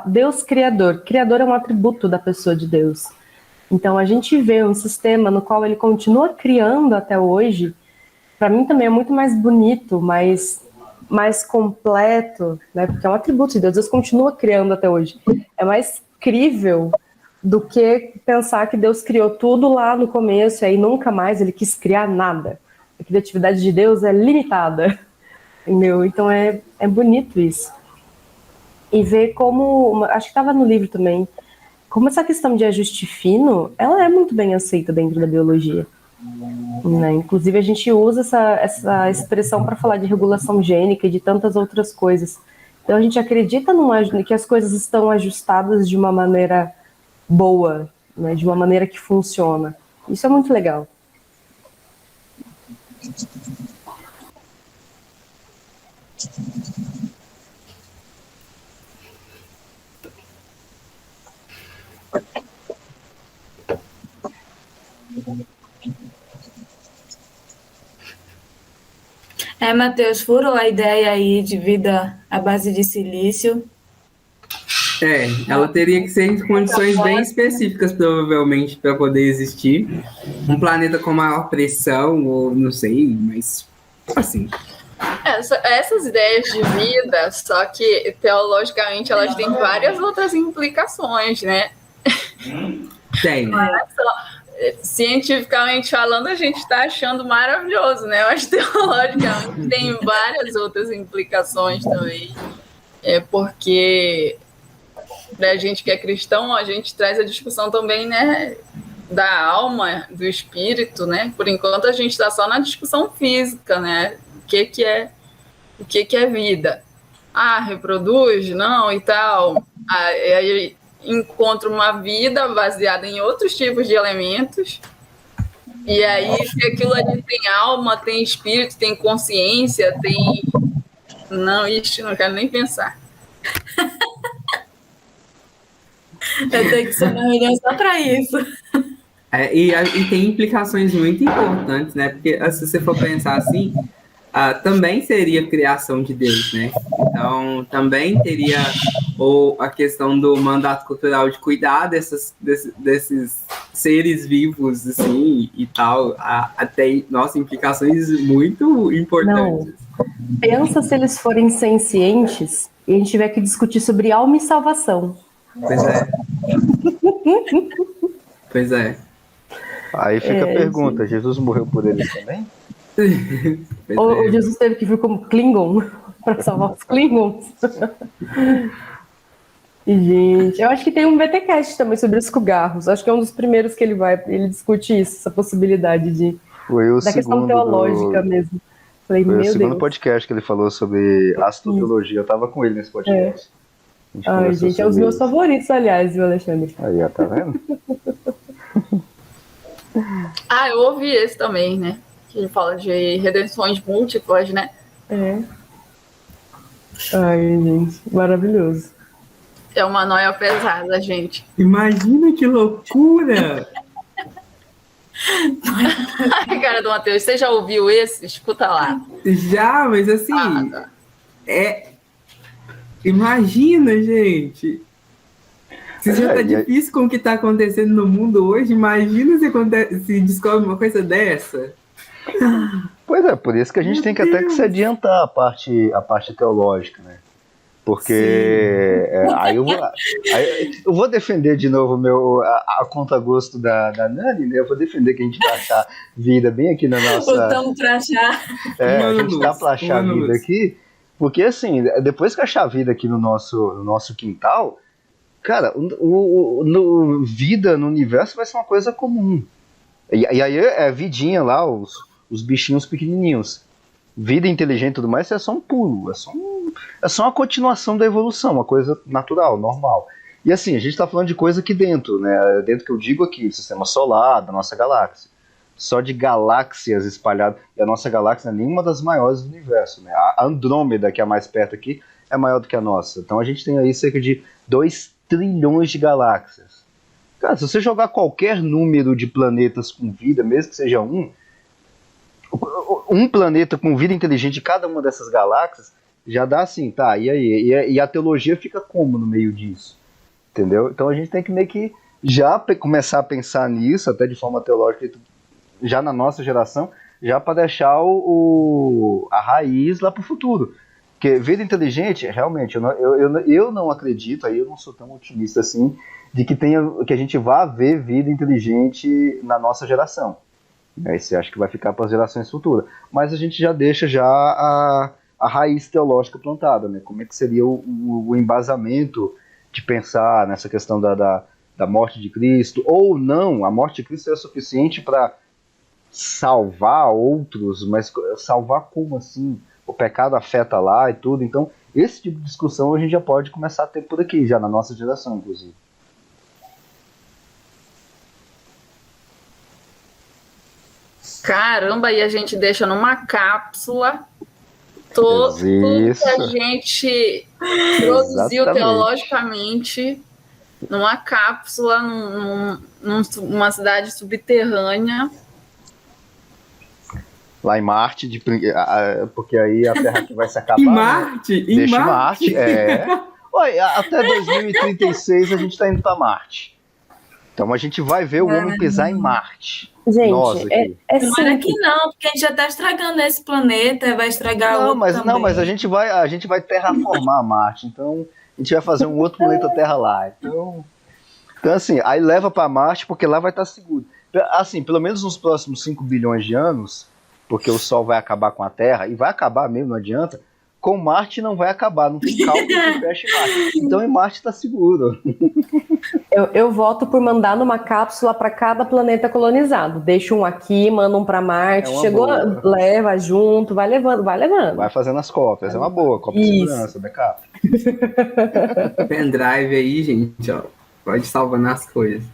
Deus criador é um atributo da pessoa de Deus. Então, a gente vê um sistema no qual ele continua criando até hoje, para mim também é muito mais bonito, mais completo, né? Porque é um atributo de Deus, Deus continua criando até hoje. É mais crível do que pensar que Deus criou tudo lá no começo e aí nunca mais ele quis criar nada. A criatividade de Deus é limitada, entendeu? Então é bonito isso. E ver como, acho que estava no livro também, como essa questão de ajuste fino, ela é muito bem aceita dentro da biologia. Né? Inclusive a gente usa essa expressão para falar de regulação gênica e de tantas outras coisas. Então a gente acredita que as coisas estão ajustadas de uma maneira boa, né? De uma maneira que funciona. Isso é muito legal. Matheus, furou a ideia aí de vida à base de silício. Ela teria que ser em condições bem específicas, provavelmente, para poder existir. Um planeta com maior pressão, ou não sei, mas assim. Essas ideias de vida, só que teologicamente elas têm várias outras implicações, né? Tem. Cientificamente falando, a gente está achando maravilhoso, né? Mas teologicamente tem várias outras implicações também. Porque para a gente que é cristão, a gente traz a discussão também, né, da alma, do espírito, né? Por enquanto a gente está só na discussão física, né? O que é vida? Reproduz? Não, e tal. Aí encontra uma vida baseada em outros tipos de elementos, e aí se aquilo ali tem alma, tem espírito, tem consciência, tem... Não quero nem pensar. Eu tenho que ser uma reunião só para isso. E tem implicações muito importantes, né? Porque se você for pensar assim, também seria criação de Deus, né? Então, também teria a questão do mandato cultural de cuidar desses seres vivos, assim, e tal. Tem, implicações muito importantes. Não. Pensa se eles forem sencientes e a gente tiver que discutir sobre alma e salvação. Pois é. Pois é. Aí fica a pergunta, Jesus morreu por eles também? Ou Jesus teve que vir como Klingon para salvar os Klingons? E, gente, eu acho que tem um BTcast também sobre os cigarros. Acho que é um dos primeiros que ele discute isso, essa possibilidade da questão teológica mesmo. Falei, foi meu o segundo Deus. podcast que ele falou sobre astroteologia. Eu tava com ele nesse podcast. Gente, é os meus favoritos, aliás, viu, Alexandre? Aí, ó, tá vendo? Eu ouvi esse também, né? Que ele fala de redenções múltiplas, né? Gente, maravilhoso. É uma noia pesada, gente. Imagina que loucura! Cara do Matheus, você já ouviu esse? Escuta lá. Já, mas assim... Imagina, gente! Se já tá difícil com o que tá acontecendo no mundo hoje, imagina se descobre uma coisa dessa. Pois é, por isso que a gente tem que até que se adiantar a parte teológica, né? Porque aí eu vou defender de novo a contragosto da Nani, né? Eu vou defender que a gente vai achar vida bem aqui na nossa... Botamos pra achar. A gente tá pra achar vida aqui, Porque, assim, depois que achar vida aqui no nosso quintal, cara, vida no universo vai ser uma coisa comum. E aí é vidinha lá, os bichinhos pequenininhos. Vida inteligente e tudo mais, é só um pulo, é só uma continuação da evolução, uma coisa natural, normal. E assim, a gente está falando de coisa aqui dentro, né? Dentro que eu digo aqui, do sistema solar, da nossa galáxia. Só de galáxias espalhadas. E a nossa galáxia não é nenhuma das maiores do universo, né? A Andrômeda, que é a mais perto aqui, é maior do que a nossa. Então a gente tem aí cerca de 2 trilhões de galáxias. Cara, se você jogar qualquer número de planetas com vida, mesmo que seja um planeta com vida inteligente em cada uma dessas galáxias, já dá assim, tá, e aí? E a teologia fica como no meio disso? Entendeu? Então a gente tem que meio que já começar a pensar nisso, até de forma teológica, já na nossa geração, já para deixar a raiz lá para o futuro. Porque vida inteligente, realmente, eu não acredito, aí eu não sou tão otimista assim, de que a gente vá ver vida inteligente na nossa geração. Isso acho que vai ficar para as gerações futuras. Mas a gente já deixa já a raiz teológica plantada, né? Como é que seria o embasamento de pensar nessa questão da morte de Cristo, ou não, a morte de Cristo é suficiente para salvar outros, mas salvar como assim? O pecado afeta lá e tudo, então esse tipo de discussão a gente já pode começar a ter por aqui, já na nossa geração, inclusive. Caramba, e a gente deixa numa cápsula tudo que a gente produziu teologicamente numa cápsula, numa cidade subterrânea. Lá em Marte, porque aí a Terra que vai se acabar. Em Marte? Né? Deixa em Marte, Olha, até 2036 a gente está indo para Marte. Então a gente vai ver o homem pisar em Marte. Gente, Nós aqui. Tomara que não, porque a gente já está estragando esse planeta, vai estragar o outro também. Não, mas a gente vai terraformar Marte. Então a gente vai fazer um outro planeta Terra lá. Então assim, aí leva para Marte porque lá vai estar seguro. Assim, pelo menos nos próximos 5 bilhões de anos, porque o Sol vai acabar com a Terra, e vai acabar mesmo, não adianta, com Marte não vai acabar, não tem cálculo que feche Marte. Então em Marte está seguro. Eu voto por mandar numa cápsula para cada planeta colonizado. Deixa um aqui, manda um para Marte, chegou, boa. Leva junto, vai levando. Vai fazendo as cópias, é uma boa, cópia de segurança, backup. Pendrive aí, gente, ó, pode salvar nas coisas.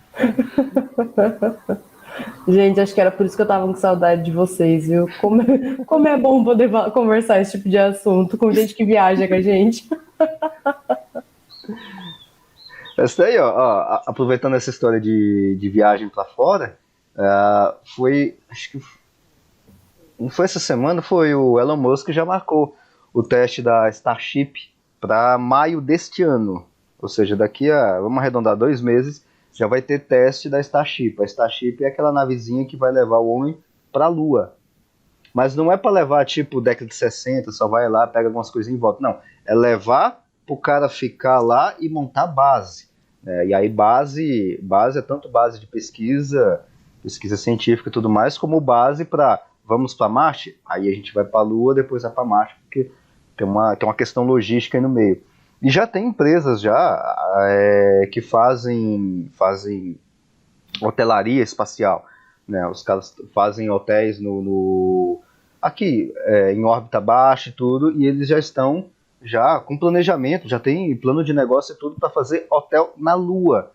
Gente, acho que era por isso que eu tava com saudade de vocês, viu? Como é bom poder conversar esse tipo de assunto com gente que viaja com a gente. Essa daí, ó, aproveitando essa história de viagem para fora, acho que não foi essa semana, foi o Elon Musk que já marcou o teste da Starship para maio deste ano. Ou seja, daqui vamos arredondar 2 meses, já vai ter teste da Starship. A Starship é aquela navezinha que vai levar o homem para a Lua. Mas não é para levar tipo década de 60, só vai lá, pega algumas coisinhas e volta. Não, é levar para o cara ficar lá e montar base. E aí base é tanto base de pesquisa científica e tudo mais, como base para vamos para Marte, aí a gente vai para a Lua, depois vai para Marte, porque tem uma questão logística aí no meio. E já tem empresas que fazem hotelaria espacial, né? Os caras fazem hotéis aqui em órbita baixa e tudo, e eles já estão com planejamento, já tem plano de negócio e tudo para fazer hotel na Lua.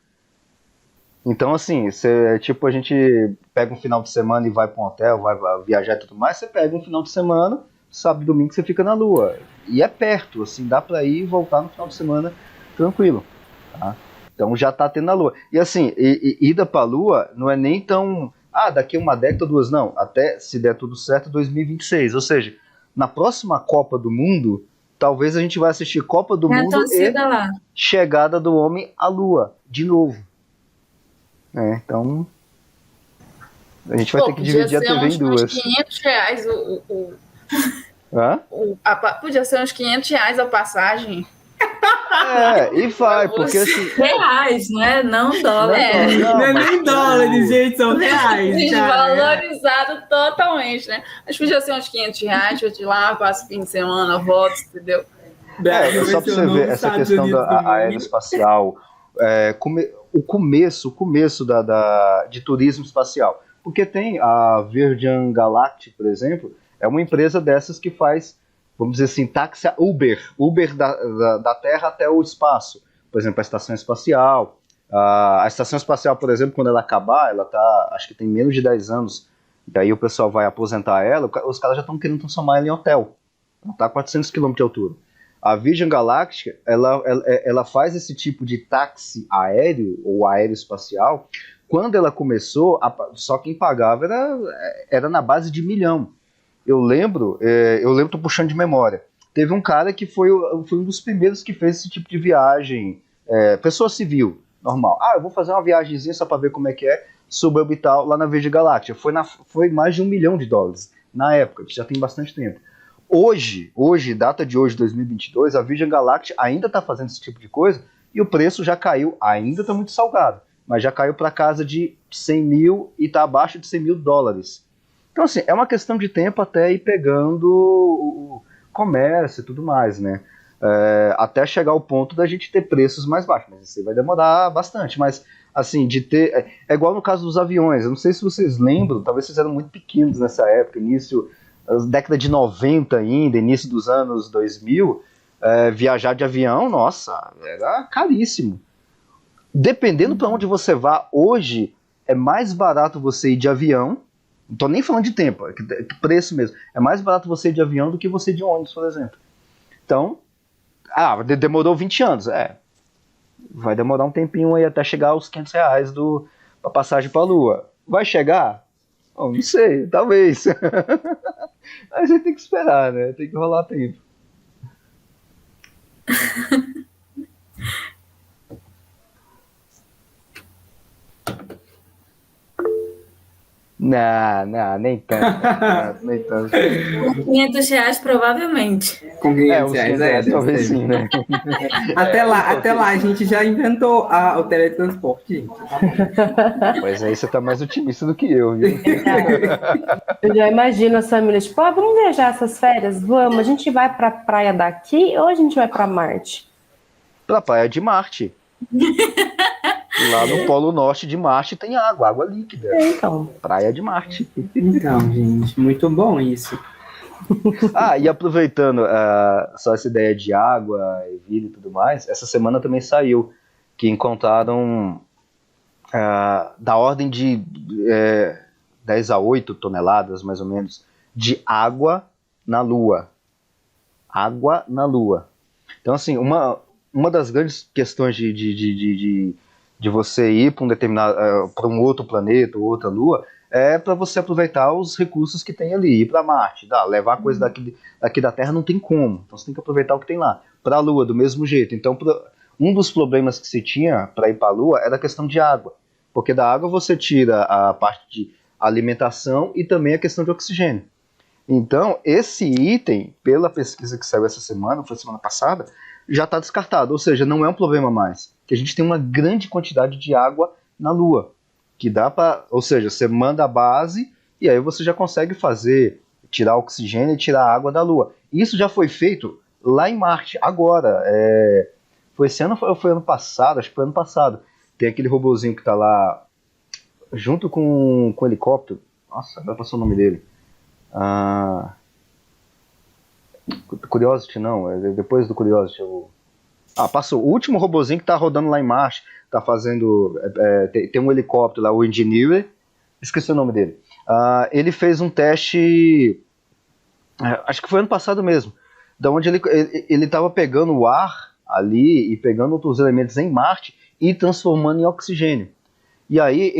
Então assim, a gente pega um final de semana e vai para um hotel, vai viajar e tudo mais, você pega um final de semana, sábado e domingo você fica na Lua. E é perto, assim, dá para ir e voltar no final de semana tranquilo. Tá? Então já tá tendo a Lua. E assim, ida para a Lua não é nem tão... daqui uma década ou 2, não. Até, se der tudo certo, 2026. Ou seja, na próxima Copa do Mundo, talvez a gente vai assistir Copa do Mundo e chegada do homem à Lua, de novo. Então... a gente vai ter que dividir a TV em 2. Uns R$500 podia ser uns R$500 a passagem. E vai, porque assim. Reais, né? Não dólares. Não é nem dólares, gente, são reais. Desvalorizado totalmente, né? Acho que podia ser uns R$ 500, eu de lá, passo fim de semana, volto, entendeu? Só pra você ver, essa questão da aeroespacial, o começo de turismo espacial. Porque tem a Virgin Galactic, por exemplo, é uma empresa dessas que faz, vamos dizer assim, táxi Uber da Terra até o espaço. Por exemplo, a estação espacial. A estação espacial, por exemplo, quando ela acabar, ela tá, acho que tem menos de 10 anos, daí o pessoal vai aposentar ela, os caras já estão querendo transformar ela em hotel. Ela está a 400 km de altura. A Virgin Galactic, ela faz esse tipo de táxi aéreo ou aeroespacial. Quando ela começou, só quem pagava era na base de $1 milhão. Eu lembro, tô puxando de memória. Teve um cara que foi um dos primeiros que fez esse tipo de viagem, pessoa civil, normal. Eu vou fazer uma viagemzinha só para ver como é que é, suborbital, lá na Virgin Galactic. Foi mais de $1 milhão, na época, que já tem bastante tempo. Hoje, data de hoje, 2022, a Virgin Galactic ainda está fazendo esse tipo de coisa e o preço já caiu, ainda está muito salgado, mas já caiu para casa de 100 mil e está abaixo de $100 mil. Então, assim, é uma questão de tempo até ir pegando o comércio e tudo mais, né? Até chegar ao ponto da gente ter preços mais baixos, mas isso aí vai demorar bastante, mas assim, de ter... É igual no caso dos aviões, eu não sei se vocês lembram, talvez vocês eram muito pequenos nessa época, década de 90 ainda, início dos anos 2000, viajar de avião, nossa, era caríssimo. Dependendo para onde você vá, hoje é mais barato você ir de avião, não estou nem falando de tempo, é preço mesmo, é mais barato você ir de avião do que você ir de ônibus, por exemplo. Então, demorou 20 anos, vai demorar um tempinho aí até chegar aos R$ 500 da passagem para a Lua. Vai chegar? Não sei, talvez. Mas a gente tem que esperar, né? Tem que rolar tempo. Não, nem tanto. Nem tanto. Com R$ 500, provavelmente. Com R$ 500, talvez sim, né? Até lá, a gente já inventou o teletransporte, gente. Pois aí você tá mais otimista do que eu, viu? Eu já imagino as famílias, tipo, vamos viajar essas férias? Vamos, a gente vai pra praia daqui ou a gente vai pra Marte? Pra praia de Marte. Lá no Polo Norte de Marte tem água líquida. Então. Praia de Marte. Então, gente, muito bom isso. E aproveitando só essa ideia de água e vida e tudo mais, essa semana também saiu que encontraram da ordem de 10 a 8 toneladas, mais ou menos, de água na Lua. Água na Lua. Então, assim, uma das grandes questões de você ir para um outro planeta ou outra lua é para você aproveitar os recursos que tem ali, ir para Marte, levar coisa daqui da Terra não tem como, então você tem que aproveitar o que tem lá. Para a Lua, do mesmo jeito. Então, um dos problemas que se tinha para ir para a Lua era a questão de água, porque da água você tira a parte de alimentação e também a questão de oxigênio. Então, esse item, pela pesquisa que saiu essa semana, foi semana passada, já está descartado, ou seja, não é um problema mais, que a gente tem uma grande quantidade de água na Lua, que dá para, ou seja, você manda a base e aí você já consegue tirar oxigênio e tirar a água da Lua. Isso já foi feito lá em Marte, agora, foi esse ano ou foi ano passado? Acho que foi ano passado. Tem aquele robozinho que está lá junto com o helicóptero, nossa, agora passou o nome dele. Curiosity não, depois do Curiosity passou o último robozinho que tá rodando lá em Marte, tá fazendo tem um helicóptero lá, o Engineer, esqueci o nome dele. Ele fez um teste, acho que foi ano passado mesmo, da onde ele tava pegando o ar ali e pegando outros elementos em Marte e transformando em oxigênio. E aí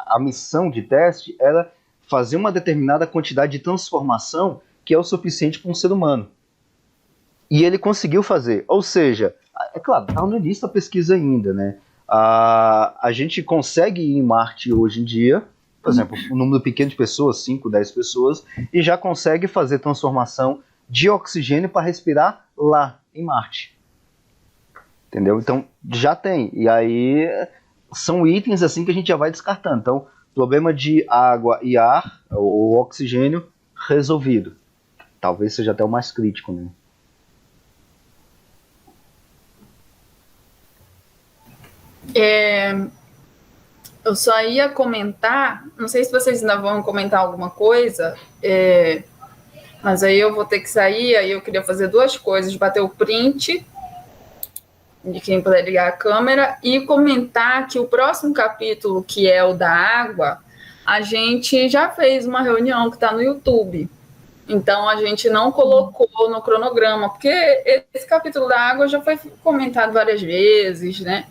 a missão de teste era fazer uma determinada quantidade de transformação que é o suficiente para um ser humano. E ele conseguiu fazer. Ou seja, é claro, está no início da pesquisa ainda, né? A gente consegue ir em Marte hoje em dia, por exemplo, um número pequeno de pessoas, 5, 10 pessoas, e já consegue fazer transformação de oxigênio para respirar lá em Marte. Entendeu? Então, já tem. E aí, são itens assim que a gente já vai descartando. Então, problema de água e ar, ou oxigênio, resolvido. Talvez seja até o mais crítico, né? Eu só ia comentar, não sei se vocês ainda vão comentar alguma coisa, mas aí eu vou ter que sair, aí eu queria fazer duas coisas, bater o print de quem puder ligar a câmera e comentar que o próximo capítulo, que é o da água, a gente já fez uma reunião que está no YouTube. Então, a gente não colocou no cronograma, porque esse capítulo da água já foi comentado várias vezes, né?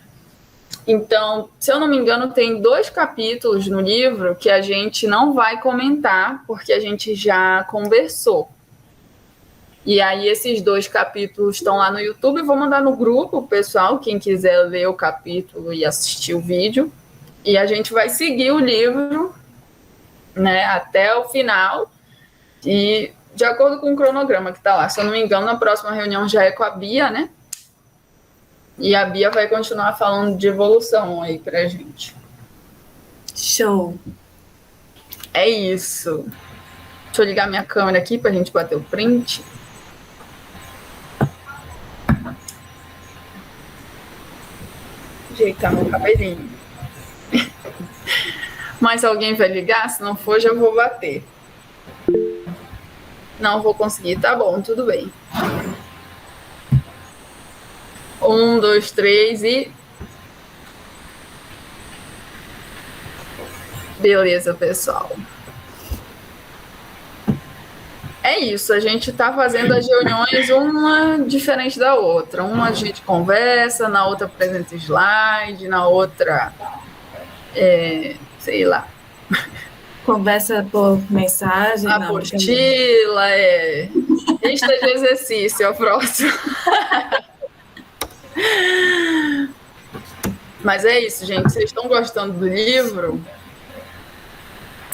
Então, se eu não me engano, tem 2 capítulos no livro que a gente não vai comentar, porque a gente já conversou. E aí, esses 2 capítulos estão lá no YouTube, vou mandar no grupo, pessoal, quem quiser ler o capítulo e assistir o vídeo. E a gente vai seguir o livro, né, até o final, e de acordo com o cronograma que está lá. Se eu não me engano, na próxima reunião já é com a Bia, né? E a Bia vai continuar falando de evolução aí pra gente. Show. É isso. Deixa eu ligar minha câmera aqui pra gente bater o print. Ajeitar meu cabelinho. Mas alguém vai ligar? Se não for, já vou bater. Não vou conseguir. Tá bom, tudo bem. 1, 2, 3 e... Beleza, pessoal. É isso, a gente tá fazendo as reuniões uma diferente da outra. Uma a gente conversa, na outra apresenta slide, na outra... sei lá. Conversa por mensagem. Apostila, lista de exercício, é o próximo. Mas é isso, gente. Vocês estão gostando do livro?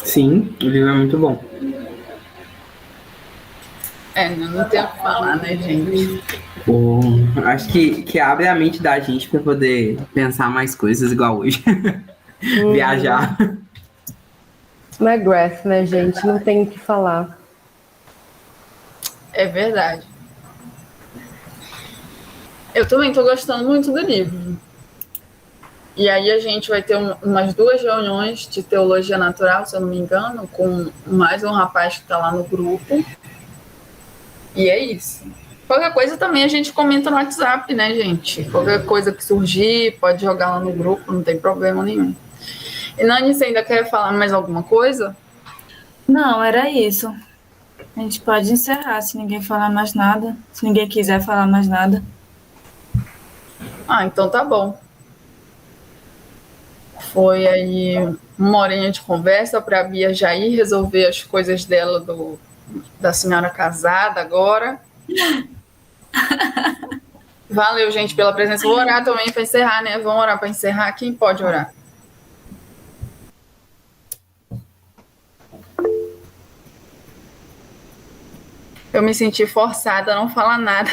Sim, o livro é muito bom. Não tem o que falar, né, gente? Acho que abre a mente da gente para poder pensar mais coisas igual hoje. Viajar. McGrath, né, gente? Não tem o que falar. É verdade. Eu também estou gostando muito do livro. E aí a gente vai ter umas 2 reuniões de teologia natural, se eu não me engano, com mais um rapaz que está lá no grupo. E é isso. Qualquer coisa também a gente comenta no WhatsApp, né, gente? Qualquer coisa que surgir, pode jogar lá no grupo, não tem problema nenhum. E Nani, você ainda quer falar mais alguma coisa? Não, era isso. A gente pode encerrar se ninguém falar mais nada. Se ninguém quiser falar mais nada. Então tá bom. Foi aí 1 horinha de conversa para a Bia já ir resolver as coisas dela da senhora casada agora. Valeu, gente, pela presença. Vou orar também para encerrar, né? Vamos orar para encerrar. Quem pode orar? Eu me senti forçada a não falar nada.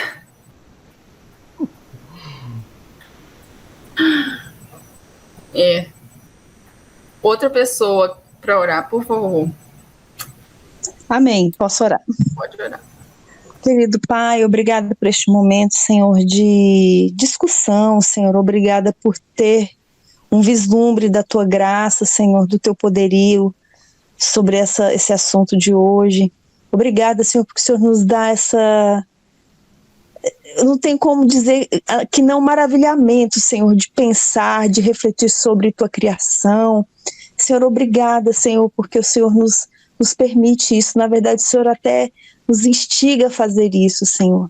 Outra pessoa para orar, por favor. Amém. Posso orar? Pode orar. Querido Pai, obrigada por este momento, Senhor, de discussão, Senhor. Obrigada por ter um vislumbre da Tua graça, Senhor, do Teu poderio sobre esse assunto de hoje. Obrigada, Senhor, porque o Senhor nos dá essa... Eu não tenho como dizer que não maravilhamento, Senhor, de pensar, de refletir sobre Tua criação. Senhor, obrigada, Senhor, porque o Senhor nos permite isso. Na verdade, o Senhor até nos instiga a fazer isso, Senhor.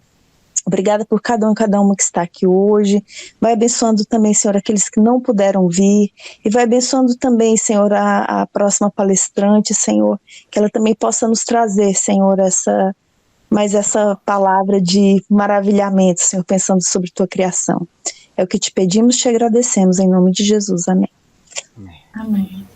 Obrigada por cada uma que está aqui hoje. Vai abençoando também, Senhor, aqueles que não puderam vir. E vai abençoando também, Senhor, a próxima palestrante, Senhor, que ela também possa nos trazer, Senhor, essa palavra de maravilhamento, Senhor, pensando sobre Tua criação. É o que te pedimos, te agradecemos, em nome de Jesus. Amém. Amém.